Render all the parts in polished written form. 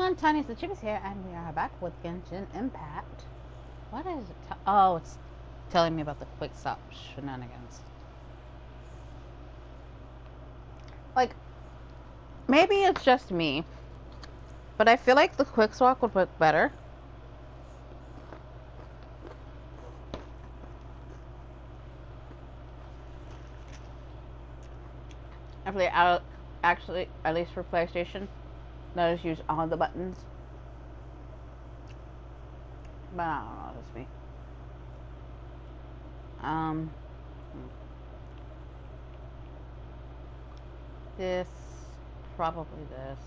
everyone, Tiniestofchibis here, and we are back with Genshin Impact. What is it? Oh, it's telling me about the quick stop shenanigans. Like, maybe it's just me, but I feel like the quick swap would work better. If they actually, at least for PlayStation, let us use all the buttons. But I don't know, it's me. This, probably this.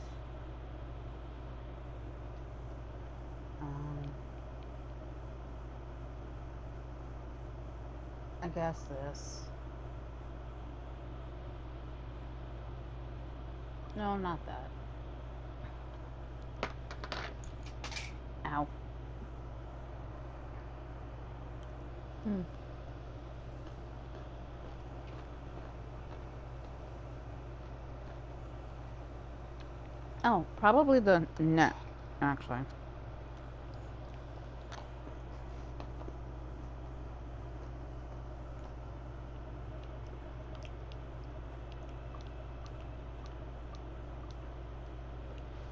I guess this. No, not that. Ow. Oh, probably the net, actually.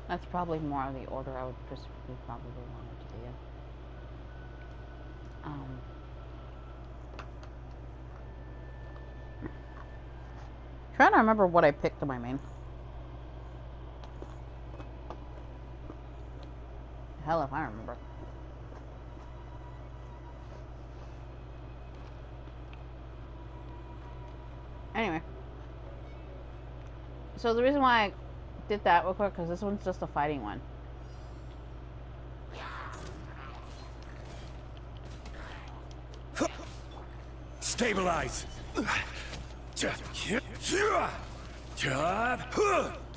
That's probably more of the order I would probably want it to be in. Trying to remember what I picked on my main. Hell if I remember. Anyway. So the reason why I did that real quick, because this one's just a fighting one. Stabilize.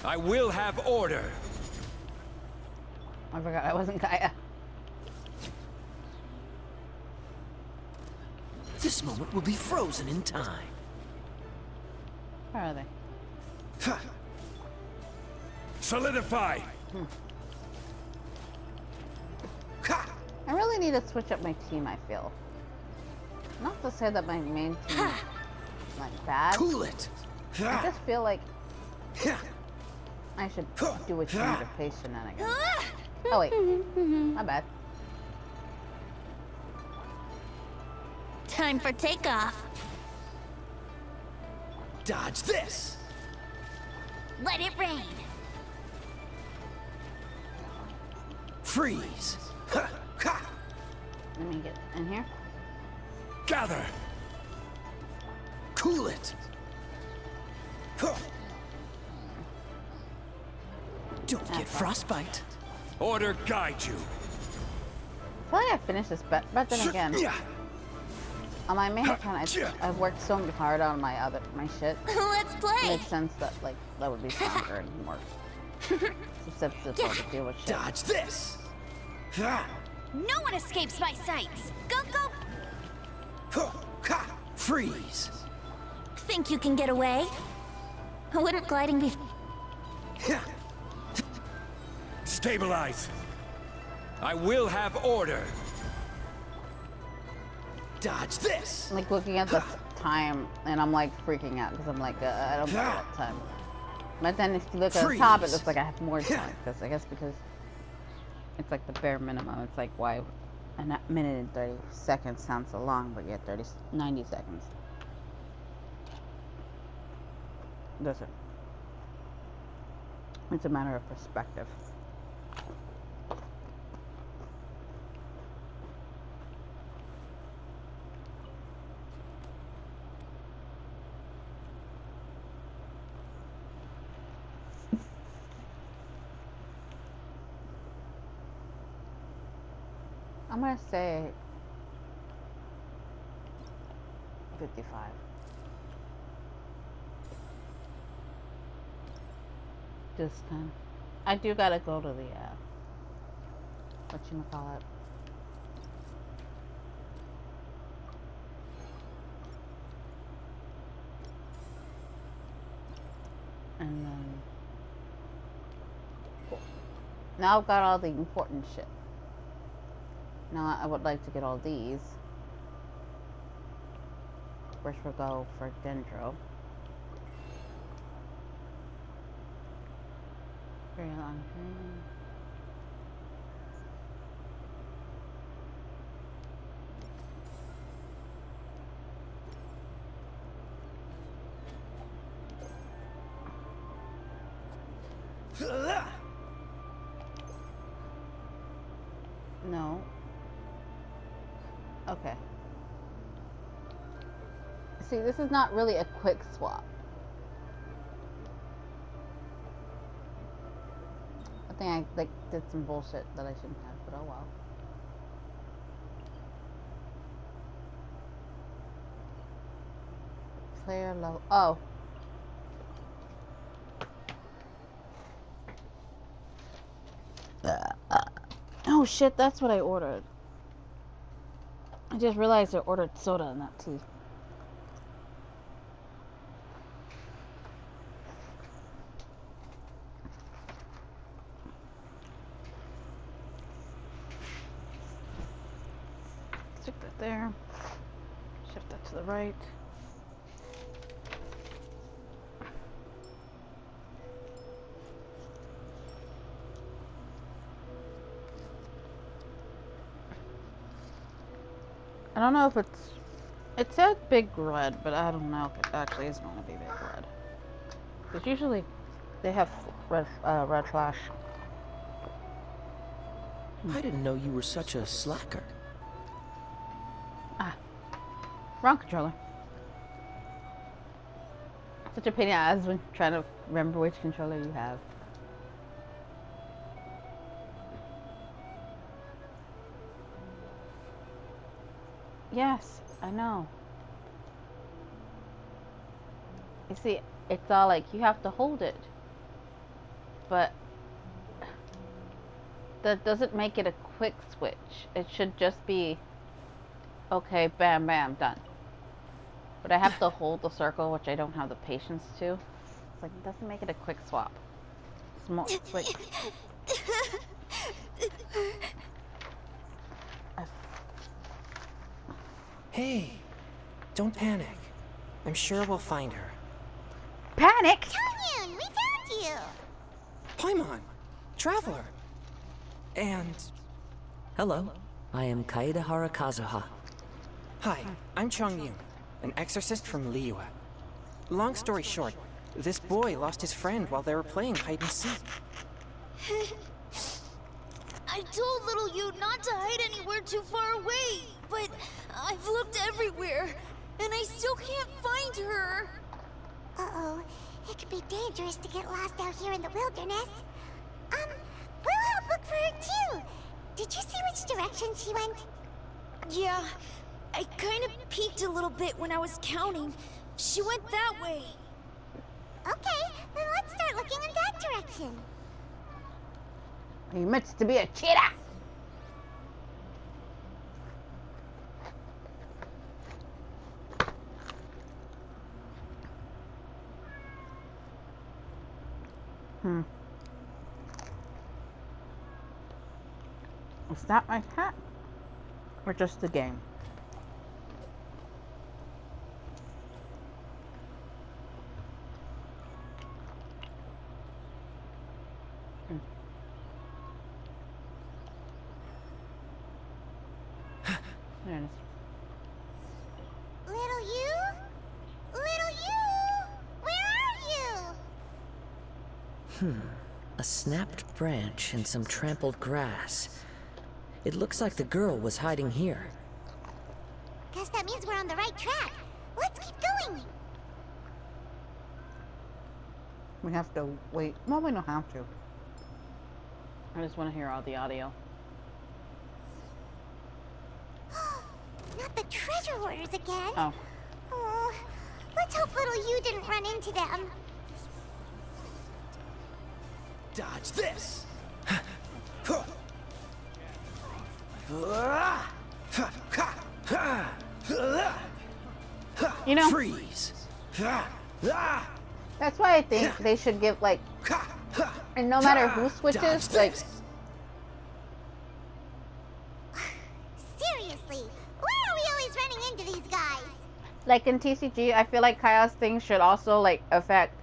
I will have order. I forgot I wasn't Gaia. This moment will be frozen in time. Where are they? Solidify. I really need to switch up my team, I feel. Not to say that my main team is like bad. Cool it. I just feel like I should do a change of pace shenanigans. Oh wait, my bad. Time for takeoff. Dodge this. Let it rain. Freeze. Let me get in here. Gather. Cool it. Don't get frostbite. Order guide you. I feel like I finished this, but then again, on my main account, I've worked so hard on my shit. Let's It play. makes sense that like that would be stronger and more susceptible to deal with shit. Dodge this. No one escapes my sights. Go, go. Freeze. Think you can get away? Wouldn't gliding be... Stabilize. I will have order. Dodge this. I'm like looking at the time and I'm like freaking out because I'm like, I don't know what time. But then if you look at the top, it looks like I have more time. Because I guess because it's like the bare minimum. It's like why a minute and 30 seconds sounds so long, but yet 90 seconds. Does it? It's a matter of perspective. I'm gonna say 55. Just kind of. I do gotta go to the whatchamacallit. And then Now I've got all the important shit. Now I would like to get all these. First we'll go for Dendro. Very long journey. No. Okay. See, this is not really a quick swap. I think I like did some bullshit that I shouldn't have, but oh well. Player low. Oh. Oh shit, that's what I ordered. I just realized I ordered soda and not tea. Stick that there. Shift that to the right. I don't know if it said big red, but I don't know if it actually is going to be big red. Because usually they have red flash. I didn't know you were such a slacker. Ah, wrong controller. Such a pain in the ass when trying to remember which controller you have. Yes, I know. You see, it's all like you have to hold it. But that doesn't make it a quick switch. It should just be, okay, bam, bam, done. But I have to hold the circle, which I don't have the patience to. It's like, it doesn't make it a quick swap. It's like... Hey, don't panic. I'm sure we'll find her. Panic? Tongyun, we found you! Paimon, Traveler. And... Hello, I am Kaede Harakazuha. Hi, I'm Chongyun, an exorcist from Liyue. Long story short, this boy lost his friend while they were playing hide and seek. I told little you not to hide anywhere too far away, but I've looked everywhere, and I still can't find her. Uh-oh, it could be dangerous to get lost out here in the wilderness. We'll help look for her too. Did you see which direction she went? Yeah, I kind of peeked a little bit when I was counting. She went that way. Okay, then let's start looking in that direction. He meant to be a cheetah. Is that my hat? Or just the game? There it is. Little you? Little you? Where are you? A snapped branch and some trampled grass. It looks like the girl was hiding here. Guess that means we're on the right track. Let's keep going. We have to wait. Well, we don't have to. I just want to hear all the audio. Not the treasure hoarders again. Oh. Oh, let's hope little you didn't run into them. Dodge this! You know, Freeze! that's why I think they should give, like, and no matter who switches, like, Like in TCG, I feel like chaos things should also like affect,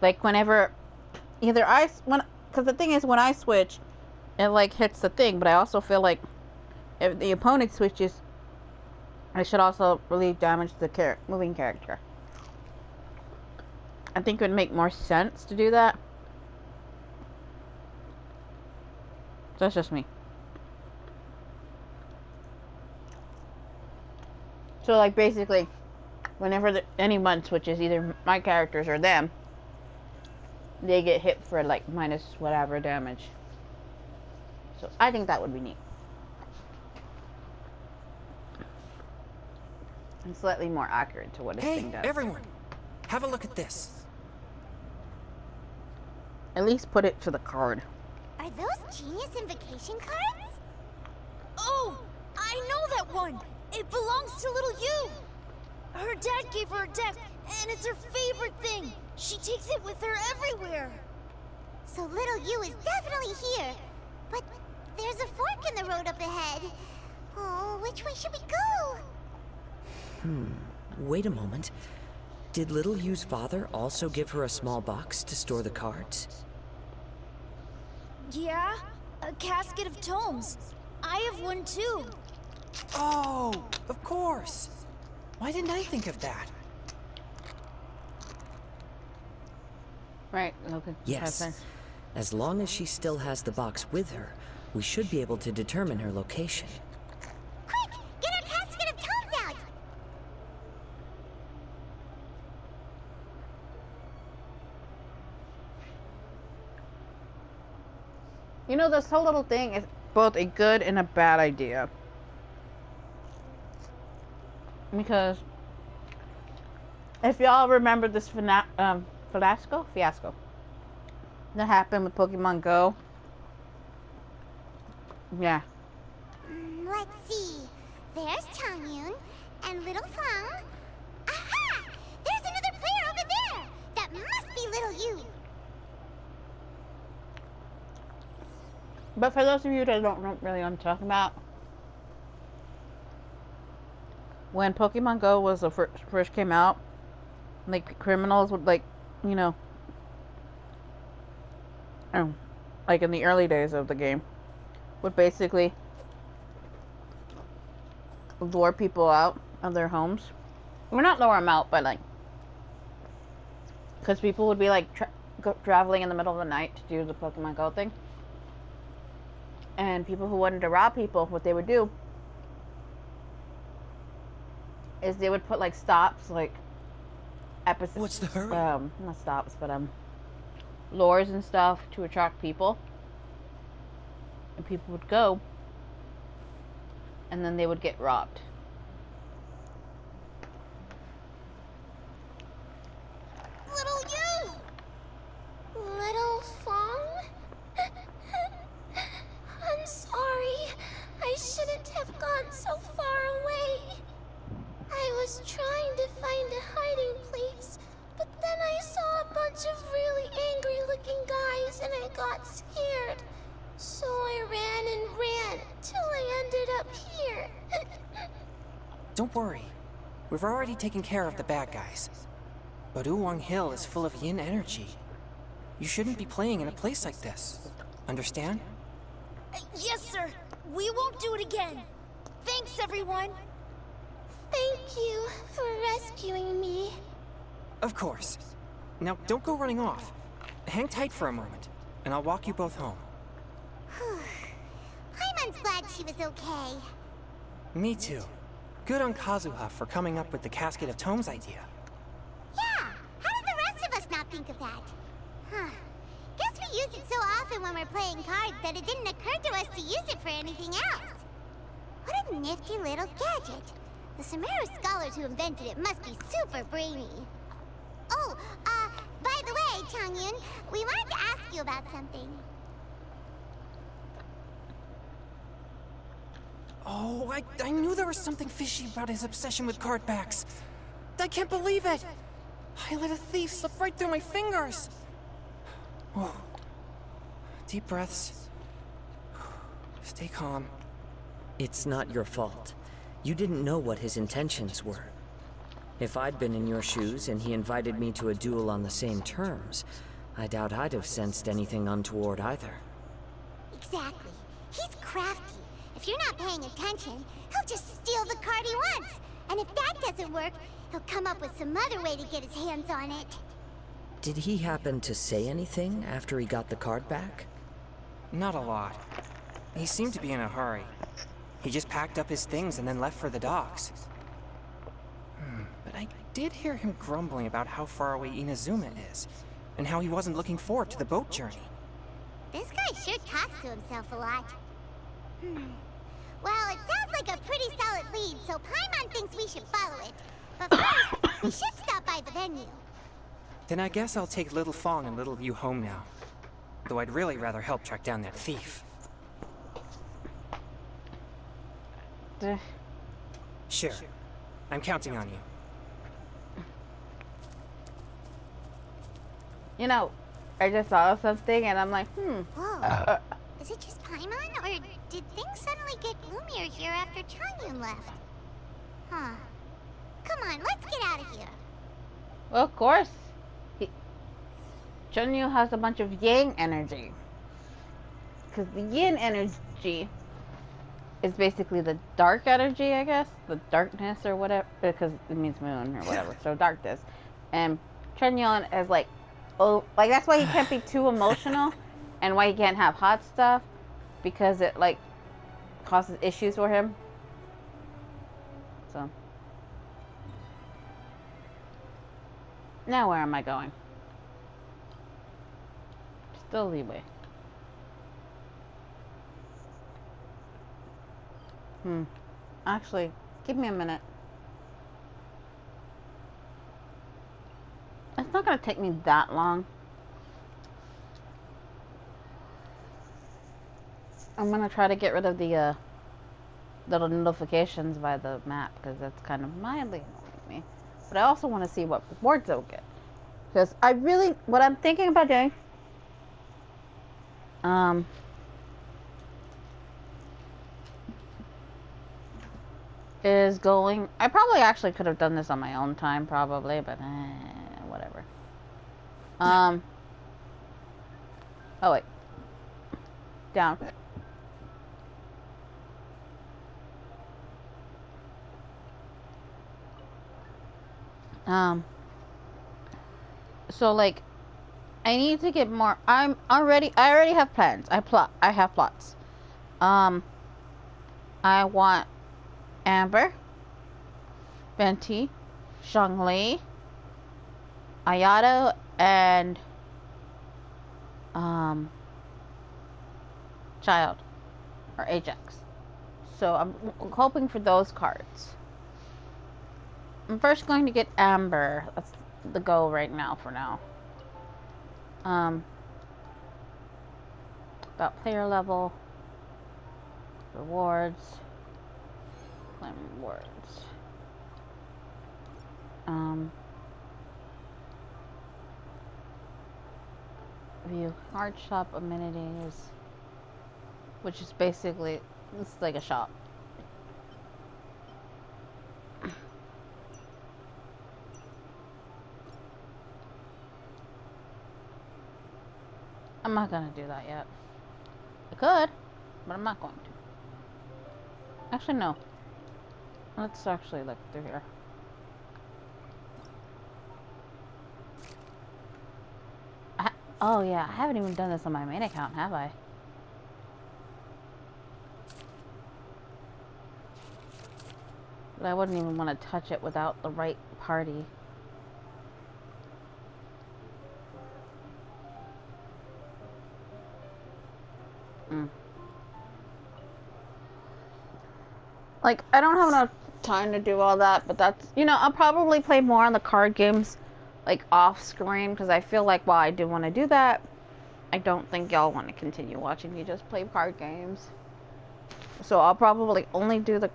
like whenever, either because the thing is when I switch, it like hits the thing, but I also feel like if the opponent switches, I should also really damage the moving character. I think it would make more sense to do that. That's just me. So like basically, whenever anyone switches, either my characters or them, they get hit for like minus whatever damage. So I think that would be neat. And slightly more accurate to what this thing does. Hey, everyone! Have a look at this. At least put it to the card. Are those genius invocation cards? Oh, I know that one. It belongs to little you. Her dad gave her a deck, and it's her favorite thing. She takes it with her everywhere. So little you is definitely here. But there's a fork in the road up ahead. Oh, which way should we go? Wait a moment. Did Little Yu's father also give her a small box to store the cards? Yeah, a casket of tomes. I have one too. Oh, of course. Why didn't I think of that? Right, okay. Yes. As long as she still has the box with her, we should be able to determine her location. Quick, get our casket of tomes out. You know, this whole little thing is both a good and a bad idea. Because if y'all remember this fiasco that happened with Pokemon Go. Yeah. Let's see. There's Changyun and Little Fang. Aha! There's another player over there. That must be Little You. But for those of you that don't really know what I'm talking about, when Pokemon Go was first came out, like criminals would like, you know, like in the early days of the game, would basically lure people out of their homes. Well, not lure them out, but like, because people would be like traveling in the middle of the night to do the Pokemon Go thing. And people who wanted to rob people, what they would do is they would put like stops, like episodes. What's the hurry? Not stops, but lures and stuff to attract people. And people would go, and then they would get robbed. Little you! Little Fang? I'm sorry. I shouldn't have gone so far away. I was trying to find a hiding place, but then I saw a bunch of really angry-looking guys and I got scared. So I ran till I ended up here. Don't worry. We've already taken care of the bad guys. But Oolong Hill is full of yin energy. You shouldn't be playing in a place like this. Understand? Yes, sir. We won't do it again. Thanks, everyone. Thank you for rescuing me. Of course. Now, don't go running off. Hang tight for a moment, and I'll walk you both home. Paimon's glad she was okay. Me too. Good on Kazuha for coming up with the Casket of Tomes idea. Yeah, how did the rest of us not think of that? Huh. Guess we use it so often when we're playing cards that it didn't occur to us to use it for anything else. What a nifty little gadget. The Sumeru scholars who invented it must be super brainy. Oh, by the way, Changyun, we wanted to ask you about something. Oh, I knew there was something fishy about his obsession with card backs. I can't believe it! I let a thief slip right through my fingers! Oh. Deep breaths. Stay calm. It's not your fault. You didn't know what his intentions were. If I'd been in your shoes and he invited me to a duel on the same terms, I doubt I'd have sensed anything untoward either. Exactly. He's crafty. If you're not paying attention, he'll just steal the card he wants. And if that doesn't work, he'll come up with some other way to get his hands on it. Did he happen to say anything after he got the card back? Not a lot. He seemed to be in a hurry. He just packed up his things and then left for the docks. But I did hear him grumbling about how far away Inazuma is, and how he wasn't looking forward to the boat journey. This guy sure talks to himself a lot. Well, it sounds like a pretty solid lead, so Paimon thinks we should follow it. But first, we should stop by the venue. Then I guess I'll take Little Fong and Little Yu home now. Though I'd really rather help track down that thief. Sure. I'm counting on you. You know, I just saw something and I'm like, Whoa. Is it just Paimon, or did things suddenly get gloomier here after Changyun left? Huh. Come on, let's get out of here. Well, of course. Chunyu has a bunch of yang energy. Because the yin energy is basically the dark energy, I guess. The darkness or whatever. Because it means moon or whatever. So darkness. And Chunyu is like, oh, like that's why he can't be too emotional. And why he can't have hot stuff. Because it like causes issues for him. So. Now where am I going? Still leeway. Actually, give me a minute. It's not gonna take me that long. I'm gonna try to get rid of the little notifications by the map because that's kind of mildly annoying me. But I also want to see what rewards I'll get. Because I really, what I'm thinking about doing, is going, I probably actually could have done this on my own time, probably, but whatever. Oh wait. Down. So like, I need to get more. I already have plans. I have plots. I want Amber, Venti, Zhongli, Ayato, and Child or Ajax. So I'm hoping for those cards. I'm first going to get Amber. That's the goal right now for now. About player level, rewards, claim rewards. View card shop amenities, which is basically, it's like a shop. I'm not gonna do that yet. I could, but I'm not going to. Actually, no. Let's actually look through here. Oh yeah, I haven't even done this on my main account, have I? But I wouldn't even want to touch it without the right party. Like, I don't have enough time to do all that, but that's, you know, I'll probably play more on the card games, like, off screen, because I feel like while I do want to do that, I don't think y'all want to continue watching me just play card games. So I'll probably only do the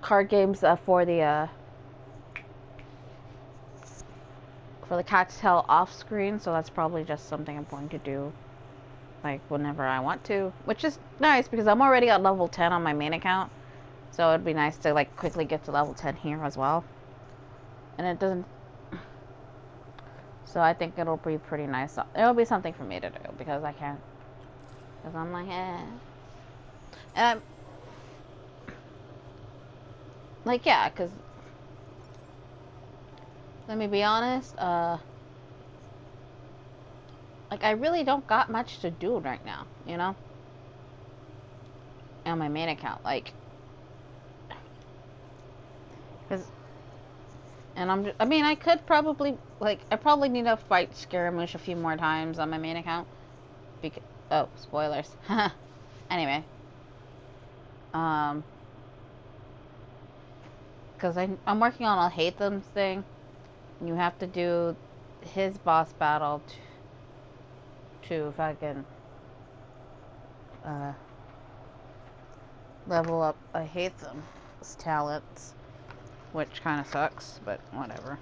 card games for the Cat's Tail off screen, so that's probably just something I'm going to do, like, whenever I want to, which is nice, because I'm already at level 10 on my main account. So it'd be nice to like quickly get to level 10 here as well. and it doesn't. So I think it'll be pretty nice. It'll be something for me to do because I can't. Because I'm like, eh. And I'm like, yeah, because let me be honest, like I really don't got much to do right now, you know? On my main account, like, because, and I mean, I could probably, like, I probably need to fight Scaramouche a few more times on my main account, because, oh, spoilers, anyway, because I'm working on a hate them thing. You have to do his boss battle to fucking level up I hate them's talents, which kind of sucks, but whatever.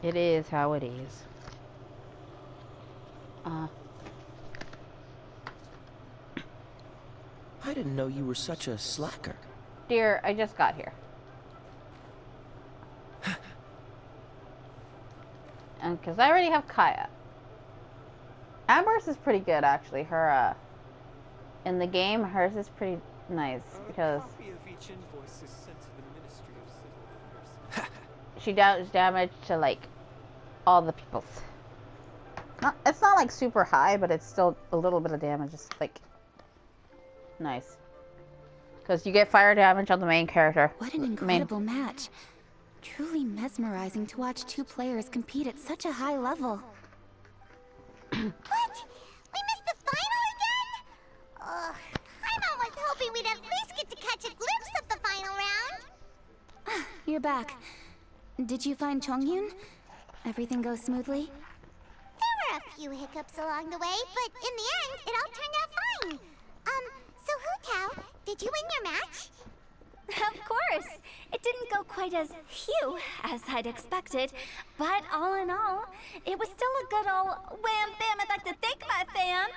It is how it is. I didn't know you were such a slacker. Dear, I just got here. And because I already have Kaya. Amber's is pretty good, actually. Her, in the game, hers is pretty nice because she does damage to, like, all the peoples. It's not, like, super high, but it's still a little bit of damage. It's, like, nice. Because you get fire damage on the main character. What an incredible match. Truly mesmerizing to watch two players compete at such a high level. What? We missed the final again? Ugh, I'm almost hoping we'd at least get to catch a glimpse of the final round. You're back. Did you find Chongyun? Everything goes smoothly? There were a few hiccups along the way, but in the end, it all turned out fine. So Hu Tao, did you win your match? Of course! It didn't go quite as phew as I'd expected, but all in all, it was still a good old wham bam I'd like to thank my fam!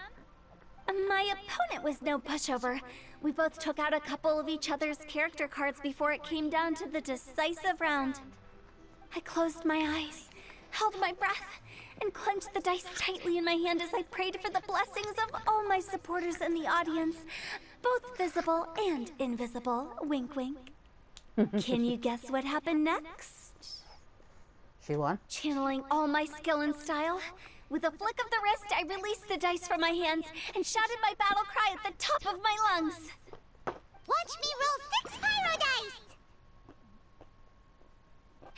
My opponent was no pushover. We both took out a couple of each other's character cards before it came down to the decisive round. I closed my eyes, held my breath, and clenched the dice tightly in my hand as I prayed for the blessings of all my supporters in the audience, both visible and invisible. Wink, wink. Can you guess what happened next? She won? Channeling all my skill and style, with a flick of the wrist, I released the dice from my hands and shouted my battle cry at the top of my lungs. Watch me roll 6 pyro dice!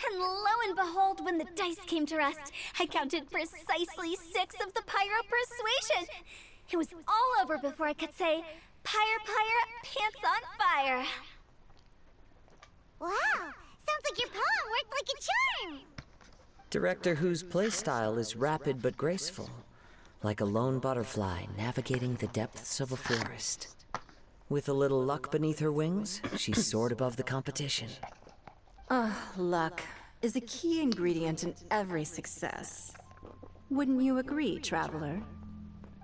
And lo and behold, when the dice came to rest, I counted precisely 6 of the pyro persuasion. It was all over before I could say, "Pyre, pyre, pants on fire." Wow, sounds like your poem worked like a charm. Director Who's playstyle is rapid but graceful, like a lone butterfly navigating the depths of a forest. With a little luck beneath her wings, she soared above the competition. Luck is a key ingredient in every success. Wouldn't you agree, Traveler?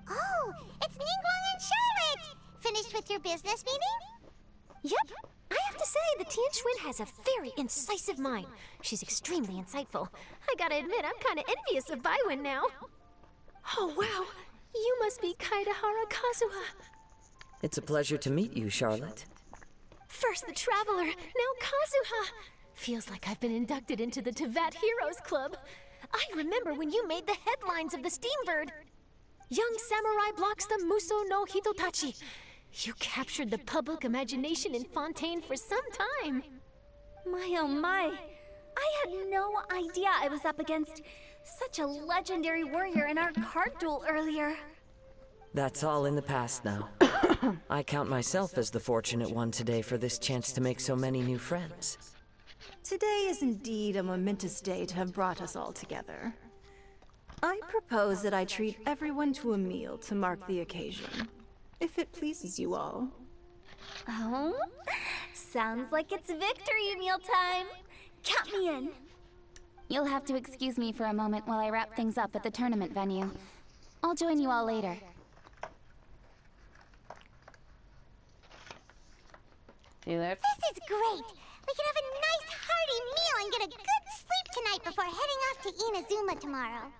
Oh, it's Ningguang and Charlotte! Finished with your business meeting? Yep. I have to say, the Tianquan has a very incisive mind. She's extremely insightful. I gotta admit, I'm kinda envious of Baiwen now. Oh, wow. You must be Kaidahara Kazuha. It's a pleasure to meet you, Charlotte. First the Traveler, now Kazuha. Feels like I've been inducted into the Tevat Heroes Club. I remember when you made the headlines of the Steambird. Young samurai blocks the Muso no Hitotachi. You captured the public imagination in Fontaine for some time. My oh my. I had no idea I was up against such a legendary warrior in our card duel earlier. That's all in the past now. I count myself as the fortunate one today for this chance to make so many new friends. Today is indeed a momentous day to have brought us all together. I propose that I treat everyone to a meal to mark the occasion, if it pleases you all. Oh? Sounds like it's victory meal time. Count me in. You'll have to excuse me for a moment while I wrap things up at the tournament venue. I'll join you all later. See that? This is great! We can have a nice hearty meal and get a good sleep tonight before heading off to Inazuma tomorrow.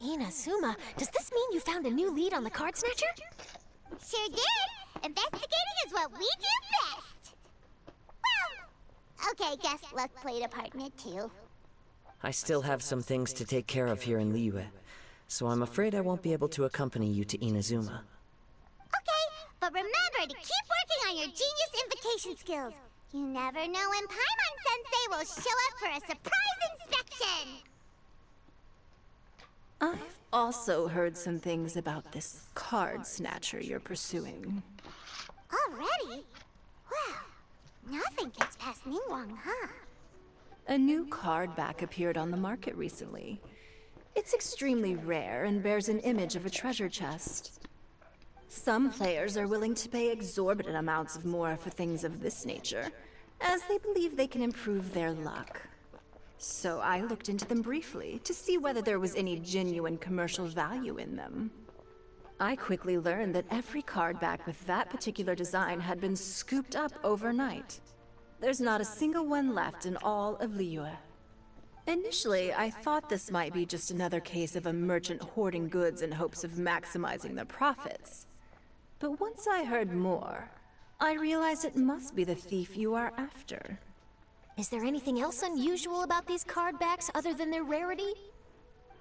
Inazuma? Does this mean you found a new lead on the Card Snatcher? Sure did. Investigating is what we do best. Well, okay, guess luck played a part in it too. I still have some things to take care of here in Liyue, so I'm afraid I won't be able to accompany you to Inazuma. Okay, but remember to keep working on your genius invocation skills. You never know when Paimon-sensei will show up for a surprise inspection! I've also heard some things about this card snatcher you're pursuing. Already? Well, nothing gets past Ningguang, huh? A new card back appeared on the market recently. It's extremely rare and bears an image of a treasure chest. Some players are willing to pay exorbitant amounts of more for things of this nature, as they believe they can improve their luck. So I looked into them briefly to see whether there was any genuine commercial value in them. I quickly learned that every card back with that particular design had been scooped up overnight. There's not a single one left in all of Liyue. Initially, I thought this might be just another case of a merchant hoarding goods in hopes of maximizing their profits. But once I heard more, I realized it must be the thief you are after. Is there anything else unusual about these card backs other than their rarity?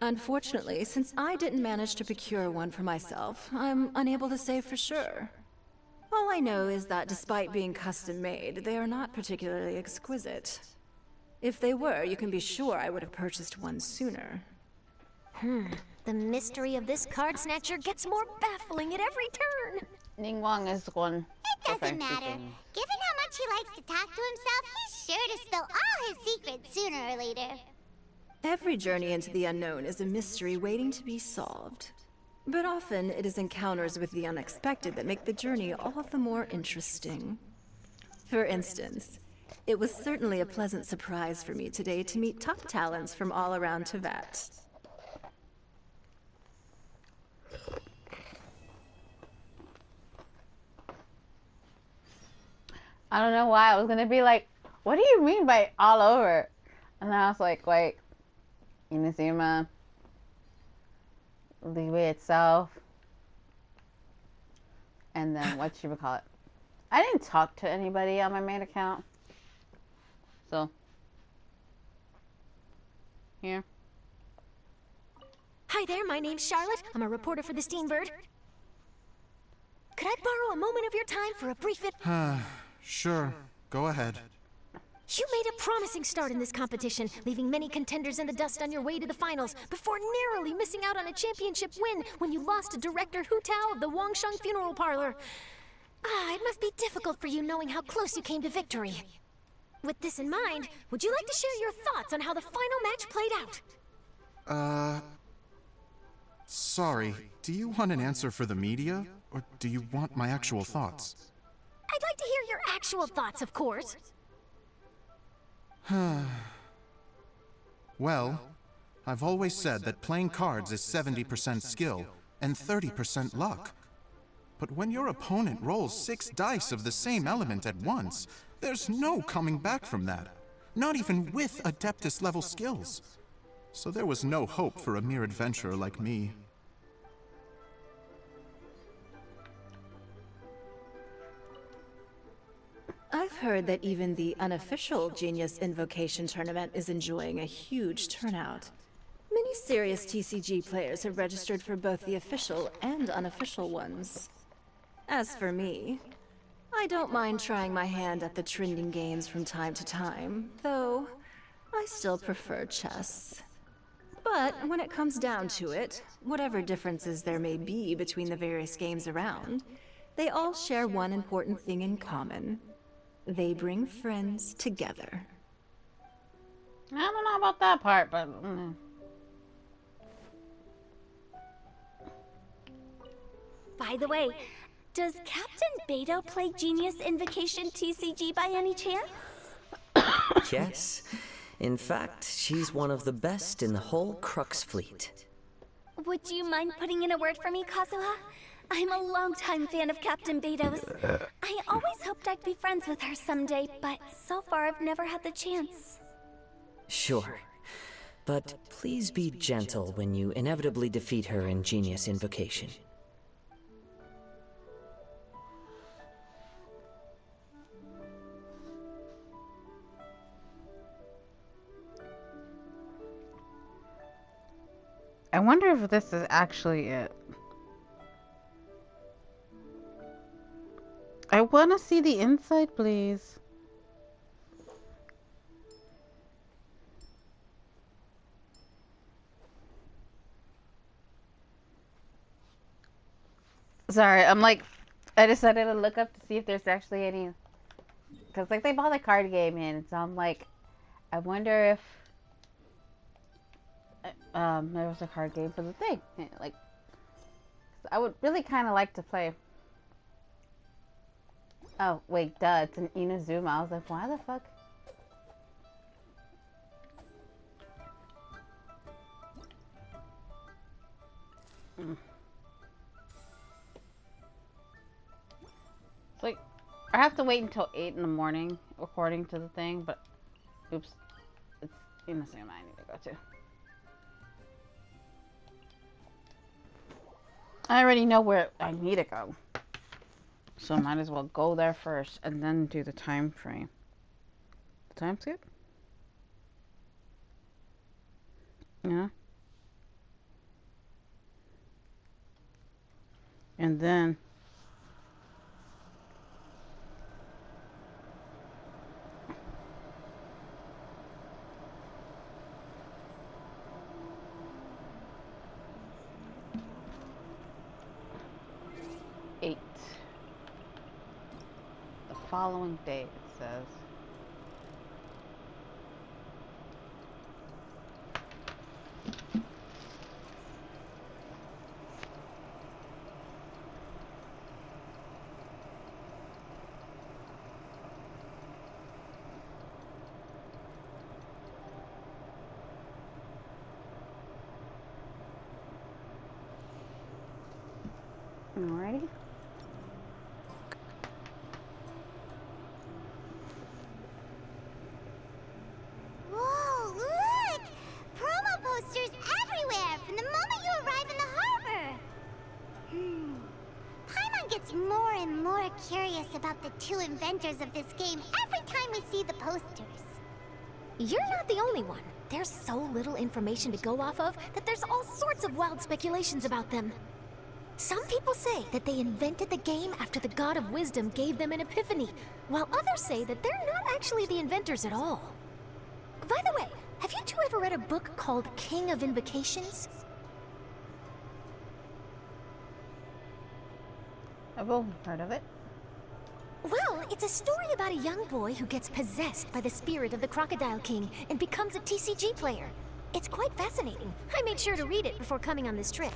Unfortunately, since I didn't manage to procure one for myself, I'm unable to say for sure. All I know is that despite being custom-made, they are not particularly exquisite. If they were, you can be sure I would have purchased one sooner. The mystery of this card snatcher gets more baffling at every turn. Ningguang is one. It doesn't matter. Given how much he likes to talk to himself, he's sure to spill all his secrets sooner or later. Every journey into the unknown is a mystery waiting to be solved. But often, it is encounters with the unexpected that make the journey all the more interesting. For instance, it was certainly a pleasant surprise for me today to meet top talents from all around Teyvat. I don't know why. I was gonna be like, what do you mean by all over? And then I was like, wait, Inazuma, Liyue itself, and then what you would call it. I didn't talk to anybody on my main account. So, here. Hi there, my name's Charlotte. I'm a reporter for the Steambird. Could I borrow a moment of your time for a brief Sure, go ahead. You made a promising start in this competition, leaving many contenders in the dust on your way to the finals, before narrowly missing out on a championship win when you lost to Director Hu Tao of the Wangsheng Funeral Parlor. It must be difficult for you knowing how close you came to victory. With this in mind, would you like to share your thoughts on how the final match played out? Sorry, do you want an answer for the media, or do you want my actual thoughts? I'd like to hear your actual thoughts, of course. Well, I've always said that playing cards is 70% skill and 30% luck. But when your opponent rolls 6 dice of the same element at once, there's no coming back from that. Not even with Adeptus-level skills. So there was no hope for a mere adventurer like me. I've heard that even the unofficial Genius Invocation Tournament is enjoying a huge turnout. Many serious TCG players have registered for both the official and unofficial ones. As for me, I don't mind trying my hand at the trending games from time to time, though I still prefer chess. But when it comes down to it, whatever differences there may be between the various games around, they all share one important thing in common. They bring friends together. I don't know about that part, but... By the way, does Captain Beidou play Genius Invocation TCG by any chance? Yes. In fact, she's one of the best in the whole Crux fleet. Would you mind putting in a word for me, Kazuha? I'm a longtime fan of Captain Beidou's. I always hoped I'd be friends with her someday, but so far I've never had the chance. Sure. But please be gentle when you inevitably defeat her in Genius Invocation. I wonder if this is actually it. I want to see the inside, please. Sorry, I'm like, I decided to look up to see if there's actually any, because like they bought the card game in, so I'm like, I wonder if there was a card game for the thing. Like, I would really kind of like to play. Oh, wait, duh, it's an Inazuma. I was like, why the fuck? It's like, I have to wait until 8 in the morning, according to the thing, but, oops, it's Inazuma I need to go to. I already know where I need to go. So I might as well go there first and then do the time frame. The time skip? Yeah. And then following day, it says. Alrighty. Curious about the two inventors of this game every time we see the posters. You're not the only one. There's so little information to go off of that there's all sorts of wild speculations about them. Some people say that they invented the game after the God of Wisdom gave them an epiphany, while others say that they're not actually the inventors at all. By the way, have you two ever read a book called King of Invocations? I've only heard of it. Well, it's a story about a young boy who gets possessed by the spirit of the Crocodile King and becomes a TCG player. It's quite fascinating. I made sure to read it before coming on this trip.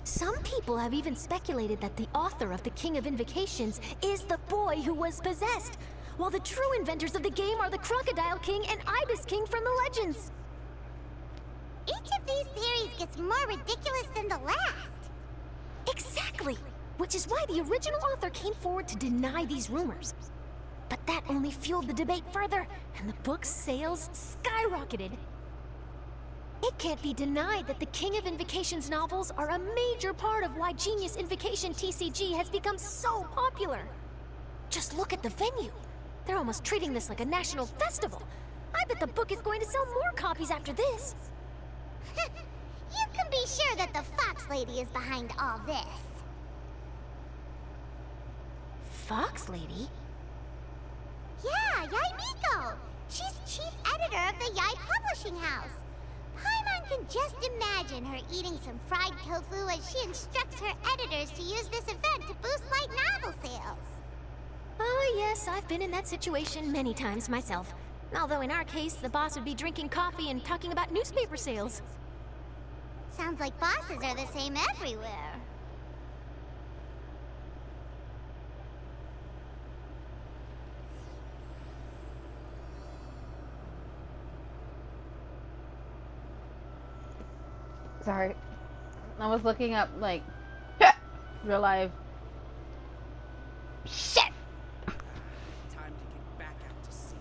Some people have even speculated that the author of the King of Invocations is the boy who was possessed, while the true inventors of the game are the Crocodile King and Ibis King from the legends. Each of these theories gets more ridiculous than the last. Exactly! Which is why the original author came forward to deny these rumors. But that only fueled the debate further, and the book's sales skyrocketed. It can't be denied that the King of Invocations novels are a major part of why Genius Invocation TCG has become so popular. Just look at the venue. They're almost treating this like a national festival. I bet the book is going to sell more copies after this. You can be sure that the Fox Lady is behind all this. Fox Lady? Yeah, Yai Miko! She's chief editor of the Yai Publishing House. Paimon can just imagine her eating some fried tofu as she instructs her editors to use this event to boost light novel sales. Oh yes, I've been in that situation many times myself. Although in our case, the boss would be drinking coffee and talking about newspaper sales. Sounds like bosses are the same everywhere. Sorry. I was looking up, like, real life. Shit! Time to get back out to sea,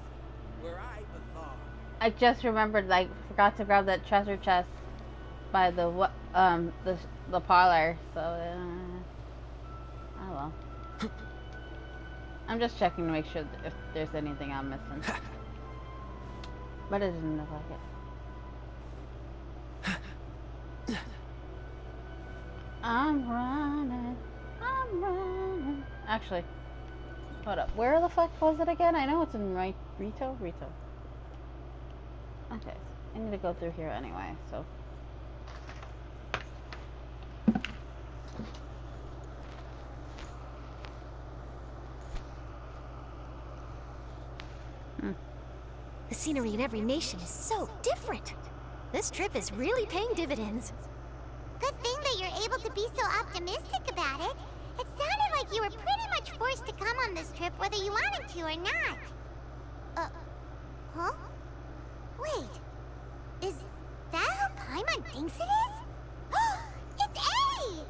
where I belong. I just remembered, like, forgot to grab that treasure chest by the parlor. So, oh well. I'm just checking to make sure if there's anything I'm missing. But it doesn't look like it. I'm running. Actually, hold up. Where the fuck was it again? I know it's in Rito. Okay, I need to go through here anyway, so. The scenery in every nation is so different. This trip is really paying dividends. Good thing that you're able to be so optimistic about it. It sounded like you were pretty much forced to come on this trip whether you wanted to or not. Huh? Wait. Is that how Paimon thinks it is? It's A!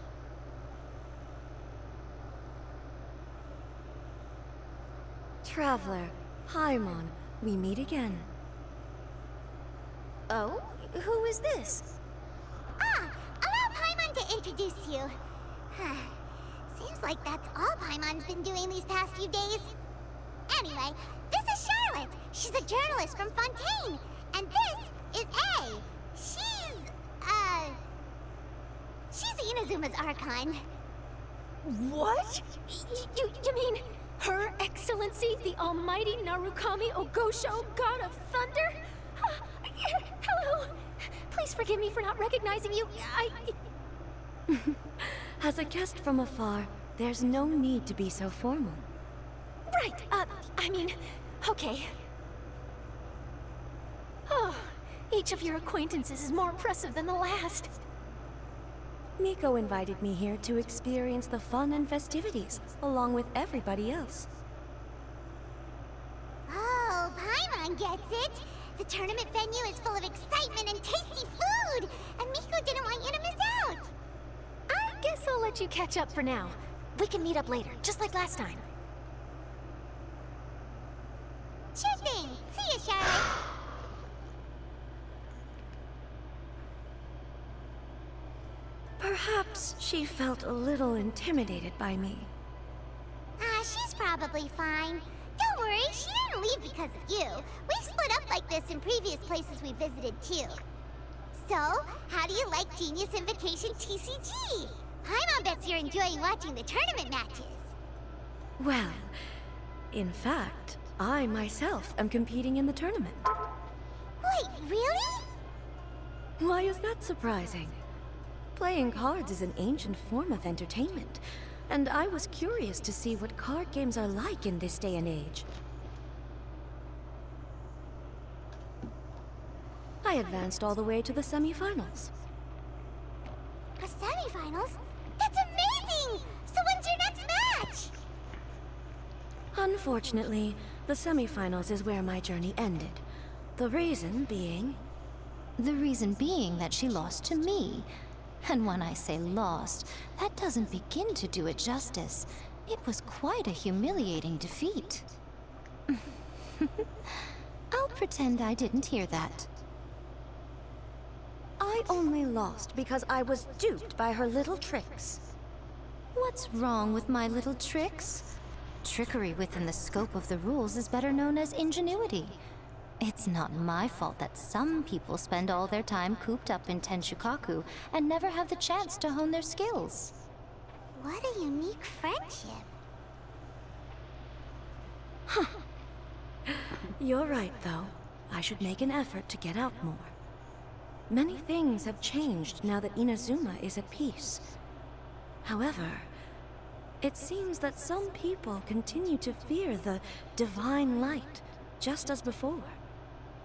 Traveler, Paimon, we meet again. Oh? Who is this? Allow Paimon to introduce you. Seems like that's all Paimon's been doing these past few days. Anyway, this is Charlotte. She's a journalist from Fontaine. And this is A. She's Inazuma's Archon. What? You mean Her Excellency, the Almighty Narukami Ogosho, God of Thunder? Hello. Please forgive me for not recognizing you. As a guest from afar, there's no need to be so formal. Right, I mean, okay. Oh, each of your acquaintances is more impressive than the last. Miko invited me here to experience the fun and festivities, along with everybody else. Oh, Paimon gets it. The tournament venue is full of excitement and tasty food, and Miko didn't want you to miss out. I guess I'll let you catch up for now. We can meet up later, just like last time. Sure thing. See you, Charlotte. Perhaps she felt a little intimidated by me. She's probably fine. Don't worry, she didn't leave because of you. We've split up like this in previous places we visited too. So, how do you like Genius Invocation TCG? Paimon bets you're enjoying watching the tournament matches. Well, in fact, I myself am competing in the tournament. Wait, really? Why is that surprising? Playing cards is an ancient form of entertainment, and I was curious to see what card games are like in this day and age. I advanced all the way to the semifinals. The semifinals? That's amazing! So when's your next match? Unfortunately, the semifinals is where my journey ended. The reason being... The reason being that she lost to me. And when I say lost, that doesn't begin to do it justice. It was quite a humiliating defeat. I'll pretend I didn't hear that. I only lost because I was duped by her little tricks. What's wrong with my little tricks? Trickery within the scope of the rules is better known as ingenuity. It's not my fault that some people spend all their time cooped up in Tenshukaku and never have the chance to hone their skills. What a unique friendship. You're right, though. I should make an effort to get out more. Many things have changed now that Inazuma is at peace. However, it seems that some people continue to fear the divine light, just as before.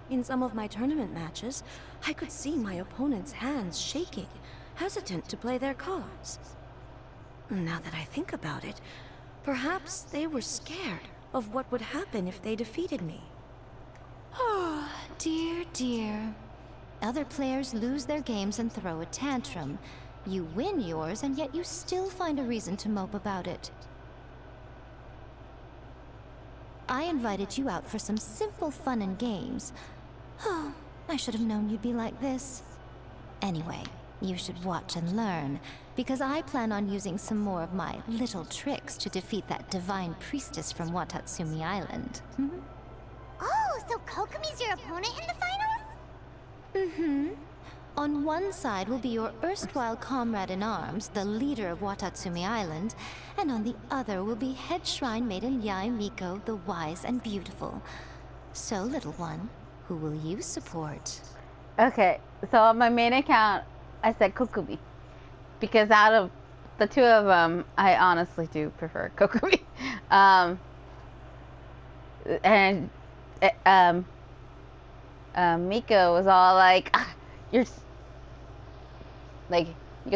In some of my tournament matches, I could see my opponent's hands shaking, hesitant to play their cards. Now that I think about it, perhaps they were scared of what would happen if they defeated me. Oh, dear, dear. Other players lose their games and throw a tantrum. You win yours, and yet you still find a reason to mope about it. I invited you out for some simple fun and games. Oh, I should have known you'd be like this. Anyway, you should watch and learn, because I plan on using some more of my little tricks to defeat that divine priestess from Watatsumi Island. Oh, so Kokomi's your opponent in the finals? On one side will be your erstwhile comrade-in-arms, the leader of Watatsumi Island, and on the other will be head shrine maiden Yae Miko, the wise and beautiful. So, little one, who will you support? Okay, so on my main account, I said Kokumi. Because out of the two of them, I honestly do prefer Kokumi. Miko was all like, you're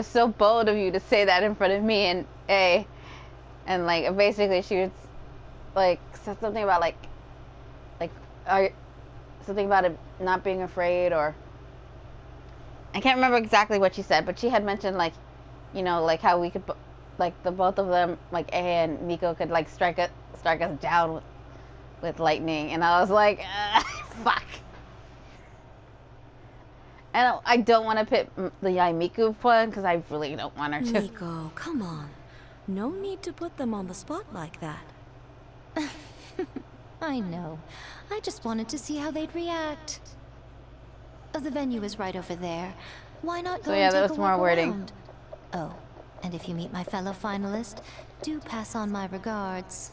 so bold of you to say that in front of me and A. And like, basically she was like, said something about something about it not being afraid, or I can't remember exactly what she said, but she had mentioned like, you know, like how we could, like the both of them, like A and Miko could like strike us down with lightning, and I was like, fuck. And I don't want to pit the Yae Miko one because I really don't want her to. Miko, come on. No need to put them on the spot like that. I know. I just wanted to see how they'd react. The venue is right over there. Why not go and take a walk around? Oh, and if you meet my fellow finalist, do pass on my regards.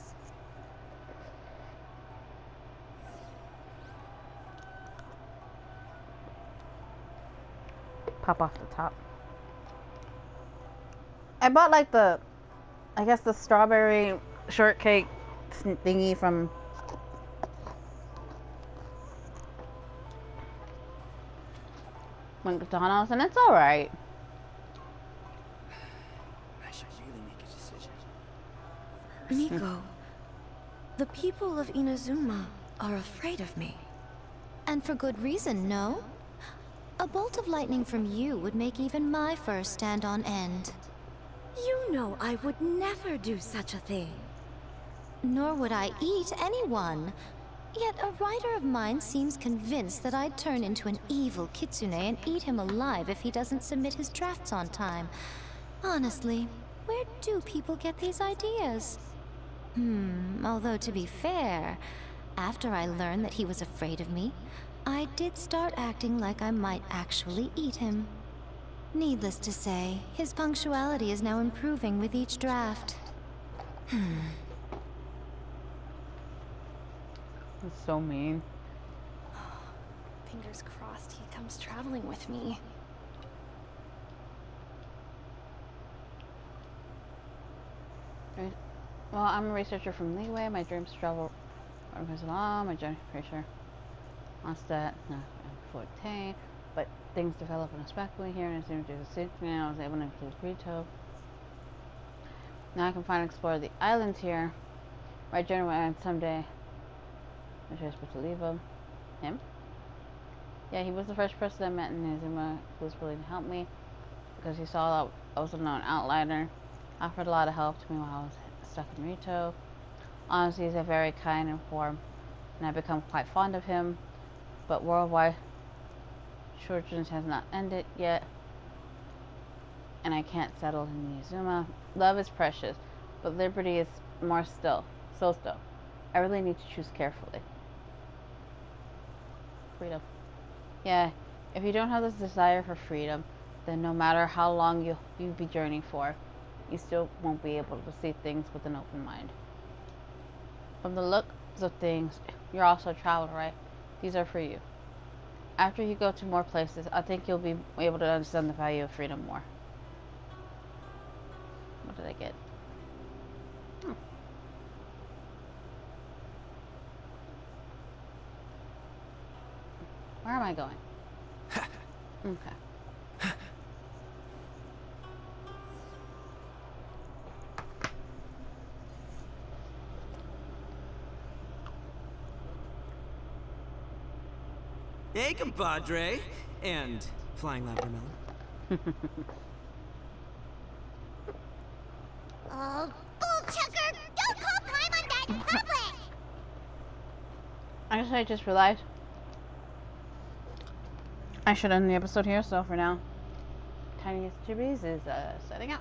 Pop off the top. I bought like the strawberry shortcake thingy from McDonald's, and it's alright. I should really make a decision. Miko, the people of Inazuma are afraid of me. And for good reason, no? A bolt of lightning from you would make even my fur stand on end. You know I would never do such a thing. Nor would I eat anyone. Yet a writer of mine seems convinced that I'd turn into an evil kitsune and eat him alive if he doesn't submit his drafts on time. Honestly, where do people get these ideas? Although to be fair, after I learned that he was afraid of me, I did start acting like I might actually eat him. Needless to say, his punctuality is now improving with each draft. That's so mean. Fingers crossed he comes traveling with me. Well, I'm a researcher from Leeway. My dreams travel along. My journey, pretty sure. Lost that. No, forte. But things develop unexpectedly here, and as soon as there's a situation, I was able to include Rito. Now I can finally explore the islands here. My journey will end someday. I'm just supposed to leave him. Him? Yeah, he was the first person I met in Inazuma who was willing to help me because he saw that I was a known outsider. Offered a lot of help to me while I was stuck in Rito. Honestly, he's a very kind and warm, and I've become quite fond of him. But worldwide shortages has not ended yet, and I can't settle in Inazuma. Love is precious, but liberty is more still. So still. I really need to choose carefully. Freedom. Yeah, if you don't have this desire for freedom, then no matter how long you'll be journeying for, you still won't be able to see things with an open mind. From the looks of things, you're also a traveler, right? These are for you. After you go to more places, I think you'll be able to understand the value of freedom more. What did I get? Where am I going? Okay. Hey, compadre! And flying lambermelon. Oh, bullchucker! Don't call time on that in public! I guess I just realized I should end the episode here, so for now, Tiniestofchibis is setting out.